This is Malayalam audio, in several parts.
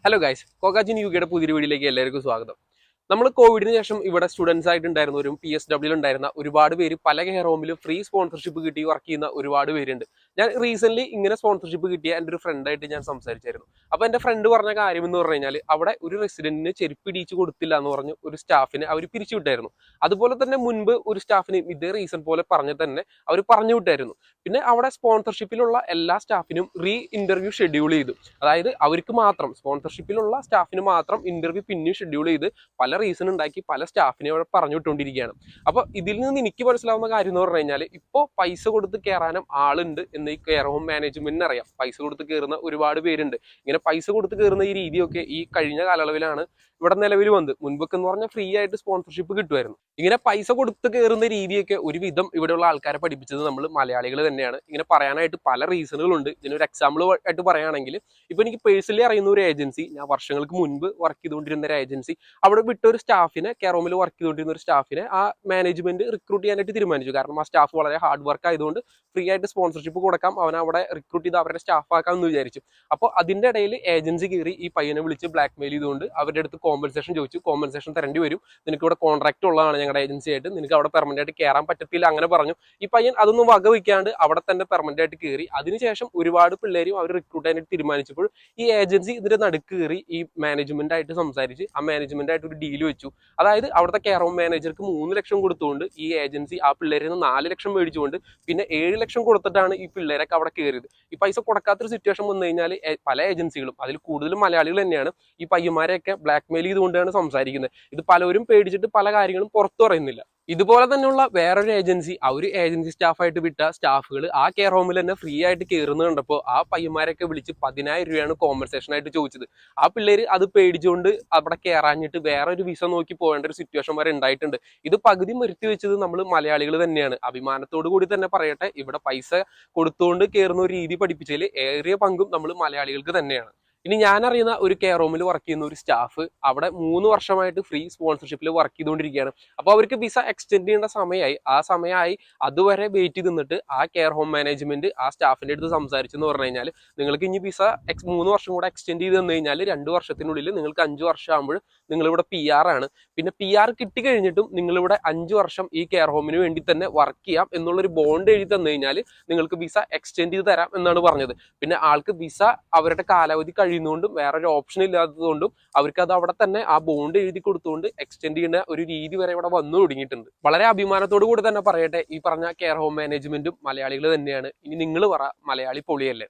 ഹലോ ഗൈസ്, കോക്കാച്ചിൻ യുകെയുടെ പുതിയൊരു വീഡിയോയിലേക്ക് എല്ലാവർക്കും സ്വാഗതം. നമ്മൾ കോവിഡിന് ശേഷം ഇവിടെ സ്റ്റുഡൻസ് ആയിട്ടുണ്ടായിരുന്ന ഒരു PSW ഉണ്ടായിരുന്ന ഒരുപാട് പേര് പല കെയർ ഹോമിലും ഫ്രീ സ്പോൺസർഷിപ്പ് കിട്ടി വർക്ക് ചെയ്യുന്ന ഒരുപാട് പേരുണ്ട്. ഞാൻ റീസെന്റ് ഇങ്ങനെ സ്പോൺസർഷിപ്പ് കിട്ടിയ എൻ്റെ ഒരു ഫ്രണ്ടായിട്ട് ഞാൻ സംസാരിച്ചായിരുന്നു. അപ്പോൾ എൻ്റെ ഫ്രണ്ട് പറഞ്ഞ കാര്യം എന്ന് പറഞ്ഞു കഴിഞ്ഞാൽ അവിടെ ഒരു റെസിഡന്റിന് ചെരുപ്പ് ഇടിച്ച് കൊടുത്തില്ല എന്ന് പറഞ്ഞ് ഒരു സ്റ്റാഫിനെ അവർ പിരിച്ചുവിട്ടായിരുന്നു. അതുപോലെ തന്നെ മുൻപ് ഒരു സ്റ്റാഫിന് ഇതേ റീസൺ പോലെ പറഞ്ഞ് തന്നെ അവർ പറഞ്ഞു വിട്ടായിരുന്നു. പിന്നെ അവിടെ സ്പോൺസർഷിപ്പിലുള്ള എല്ലാ സ്റ്റാഫിനും ഇന്റർവ്യൂ ഷെഡ്യൂൾ ചെയ്തു. അതായത് അവർക്ക് മാത്രം സ്പോൺസർഷിപ്പിലുള്ള സ്റ്റാഫിന് മാത്രം ഇന്റർവ്യൂ പിന്നെയും ഷെഡ്യൂൾ ചെയ്ത് പല റീസൺ ഉണ്ടാക്കി പല സ്റ്റാഫിനെ അവിടെ പറഞ്ഞു വിട്ടുകൊണ്ടിരിക്കുകയാണ്. അപ്പൊ ഇതിൽ നിന്ന് എനിക്ക് മനസ്സിലാവുന്ന കാര്യം എന്ന് പറഞ്ഞു കഴിഞ്ഞാൽ ഇപ്പോൾ പൈസ കൊടുത്ത് കയറാനും ആളുണ്ട് എന്ന് ഈ കെയർ ഹോം മാനേജ്മെന്റിന് അറിയാം. പൈസ കൊടുത്ത് കയറുന്ന ഒരുപാട് പേരുണ്ട്. ഇങ്ങനെ പൈസ കൊടുത്ത് കയറുന്ന ഈ രീതിയൊക്കെ ഈ കഴിഞ്ഞ കാലയളവിലാണ് ഇവിടെ നിലവിൽ വന്നത്. മുൻപൊക്കെ എന്ന് പറഞ്ഞാൽ ഫ്രീ ആയിട്ട് സ്പോൺസർഷിപ്പ് കിട്ടുമായിരുന്നു. ഇങ്ങനെ പൈസ കൊടുത്ത് കയറുന്ന രീതിയൊക്കെ ഒരുവിധം ഇവിടെയുള്ള ആൾക്കാരെ പഠിപ്പിച്ചത് നമ്മൾ മലയാളികൾ തന്നെയാണ്. ഇങ്ങനെ പറയാനായിട്ട് പല റീസണുകളുണ്ട്. ഇതിനൊരു എക്സാമ്പിൾ ആയിട്ട് പറയുകയാണെങ്കിൽ ഇപ്പൊ എനിക്ക് പേഴ്സണലി അറിയുന്ന ഒരു ഏജൻസി, ഞാൻ വർഷങ്ങൾക്ക് മുൻപ് വർക്ക് ചെയ്തുകൊണ്ടിരുന്ന ഒരു ഏജൻസി, അവിടെ വിട്ട ഒരു സ്റ്റാഫിനെ, കെയർ ഹോമിൽ വർക്ക് ചെയ്തുകൊണ്ടിരുന്ന ഒരു സ്റ്റാഫിനെ ആ മാനേജ്മെന്റ് റിക്രൂട്ട് ചെയ്യാനായിട്ട് തീരുമാനിച്ചു. കാരണം ആ സ്റ്റാഫ് വളരെ ഹാർഡ് വർക്ക് ആയതുകൊണ്ട് ഫ്രീ ആയിട്ട് സ്പോൺസർഷിപ്പ് കൊടുക്കാം, അവനെ അവിടെ റിക്രൂട്ട് ചെയ്ത് അവരുടെ സ്റ്റാഫ് ആക്കാം എന്ന് വിചാരിച്ചു. അപ്പോൾ അതിന്റെ ഇടയിൽ ഏജൻസി കയറി ഈ പയ്യനെ വിളിച്ച് ബ്ലാക്ക് മെയിൽ ചെയ്തുകൊണ്ട് അവരുടെ അടുത്ത് കോമ്പൻസേഷൻ ചോദിച്ചു. കോമ്പൻസേഷൻ തരേണ്ടി വരും, നിനക്ക് ഇവിടെ കോൺട്രാക്ട് ഉള്ളതാണ് ഞങ്ങളുടെ ഏജൻസി ആയിട്ട്, നിനക്ക് അവിടെ പെർമനന്റ് ആയിട്ട് കയറാൻ പറ്റത്തില്ല അങ്ങനെ പറഞ്ഞു. ഈ പയ്യൻ അതൊന്നും വകവയ്ക്കാണ്ട് അവിടെ തന്നെ പെർമനന്റ് ആയിട്ട് കയറി. അതിനുശേഷം ഒരുപാട് പിള്ളേരും അവർ റിക്രൂട്ട് ചെയ്യാനായിട്ട് തീരുമാനിച്ചപ്പോൾ ഈ ഏജൻസി ഇതിന്റെ നടുക്ക് കയറി ഈ മാനേജ്മെന്റ് ആയിട്ട് സംസാരിച്ച് ആ മാനേജ്മെന്റ് ആയിട്ട് ഒരു ഡീൽ വെച്ചു. അതായത് അവിടുത്തെ കെയർ ഹോം മാനേജർക്ക് 3 ലക്ഷം കൊടുത്തുകൊണ്ട് ഈ ഏജൻസി ആ പിള്ളേരിൽ നിന്ന് 4 ലക്ഷം മേടിച്ചുകൊണ്ട് പിന്നെ 7 ലക്ഷം കൊടുത്തിട്ടാണ് ഈ പിള്ളേരൊക്കെ അവിടെ കയറിയത്. ഈ പൈസ കൊടുക്കാത്തൊരു സിറ്റുവേഷൻ വന്നു കഴിഞ്ഞാൽ പല ഏജൻസികളും, അതിൽ കൂടുതലും മലയാളികൾ തന്നെയാണ്, ഈ പയ്യന്മാരെയൊക്കെ ബ്ലാക്ക് മെയിൽ ചെയ്തുകൊണ്ടാണ് സംസാരിക്കുന്നത്. ഇത് പലരും പേടിച്ചിട്ട് പല കാര്യങ്ങളും പുറത്തു പറയുന്നില്ല. ഇതുപോലെ തന്നെയുള്ള വേറൊരു ഏജൻസി, ആ ഒരു ഏജൻസി സ്റ്റാഫായിട്ട് വിട്ട സ്റ്റാഫുകൾ ആ കെയർ ഹോമിൽ തന്നെ ഫ്രീ ആയിട്ട് കയറുന്നത് കണ്ടപ്പോൾ ആ പയ്യന്മാരൊക്കെ വിളിച്ച് 10,000 രൂപയാണ് കോമ്പൻസേഷൻ ആയിട്ട് ചോദിച്ചത്. ആ പിള്ളേര് അത് പേടിച്ചുകൊണ്ട് അവിടെ കയറാഞ്ഞിട്ട് വേറെ ഒരു വിസ നോക്കി പോകേണ്ട ഒരു സിറ്റുവേഷൻ വരെ ഉണ്ടായിട്ടുണ്ട്. ഇത് പകുതി നിർത്തി വെച്ചത് നമ്മൾ മലയാളികൾ തന്നെയാണ്. അഭിമാനത്തോടു കൂടി തന്നെ പറയട്ടെ, ഇവിടെ പൈസ കൊടുത്തുകൊണ്ട് കയറുന്ന ഒരു രീതി പഠിപ്പിച്ചതിൽ ഏറിയ പങ്കും നമ്മൾ മലയാളികൾക്ക് തന്നെയാണ്. ഇനി ഞാൻ അറിയുന്ന ഒരു കെയർ ഹോമിൽ വർക്ക് ചെയ്യുന്ന ഒരു സ്റ്റാഫ് അവിടെ 3 വർഷമായിട്ട് ഫ്രീ സ്പോൺസർഷിപ്പിൽ വർക്ക് ചെയ്തുകൊണ്ടിരിക്കുകയാണ്. അപ്പോൾ അവർക്ക് വിസ എക്സ്റ്റെൻഡ് ചെയ്യേണ്ട സമയമായി. ആ സമയമായി അതുവരെ വെയിറ്റ് ചെയ്ത് നിന്നിട്ട് ആ കെയർ ഹോം മാനേജ്മെന്റ് ആ സ്റ്റാഫിന്റെ അടുത്ത് സംസാരിച്ചെന്ന് പറഞ്ഞു കഴിഞ്ഞാൽ, നിങ്ങൾക്ക് ഇനി വിസ 3 വർഷം കൂടെ എക്സ്റ്റെൻഡ് ചെയ്ത് തന്നു കഴിഞ്ഞാൽ 2 വർഷത്തിനുള്ളിൽ നിങ്ങൾക്ക് 5 വർഷം ആകുമ്പോൾ നിങ്ങളിവിടെ PR ആണ്. പിന്നെ PR കിട്ടി കഴിഞ്ഞിട്ടും നിങ്ങളിവിടെ 5 വർഷം ഈ കെയർ ഹോമിന് വേണ്ടി തന്നെ വർക്ക് ചെയ്യാം എന്നുള്ളൊരു ബോണ്ട് എഴുതി തന്നു കഴിഞ്ഞാൽ നിങ്ങൾക്ക് വിസ എക്സ്റ്റെൻഡ് ചെയ്ത് തരാം എന്നാണ് പറഞ്ഞത്. പിന്നെ ആൾക്ക് വിസ അവരുടെ കാലാവധി കഴിയുന്നതുകൊണ്ടും വേറൊരു ഓപ്ഷൻ ഇല്ലാത്തതുകൊണ്ടും അവർക്ക് അത് അവിടെ തന്നെ ആ ബോണ്ട് എഴുതി കൊടുത്തുകൊണ്ട് എക്സ്റ്റെൻഡ് ചെയ്യുന്ന ഒരു രീതി വരെ ഇവിടെ വന്നു തുടങ്ങിയിട്ടുണ്ട്. വളരെ അഭിമാനത്തോടു കൂടി തന്നെ പറയട്ടെ, ഈ പറഞ്ഞ കെയർ ഹോം മാനേജ്മെന്റും മലയാളികൾ തന്നെയാണ്. ഇനി നിങ്ങൾ പറ, മലയാളി പൊളിയല്ലേ?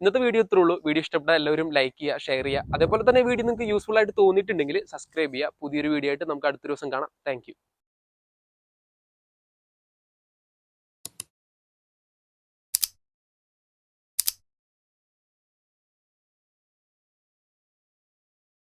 ഇന്നത്തെ വീഡിയോ ഇത്രേ ഉള്ളൂ. വീഡിയോ ഇഷ്ടപ്പെട്ട എല്ലാവരും ലൈക്ക് ചെയ്യുക, ഷെയർ ചെയ്യുക. അതേപോലെ തന്നെ വീഡിയോ നിങ്ങൾക്ക് യൂസ്ഫുൾ ആയിട്ട് തോന്നിയിട്ടുണ്ടെങ്കിൽ സബ്സ്ക്രൈബ് ചെയ്യുക. പുതിയൊരു വീഡിയോ ആയിട്ട് നമുക്ക് അടുത്ത ദിവസം കാണാം. താങ്ക്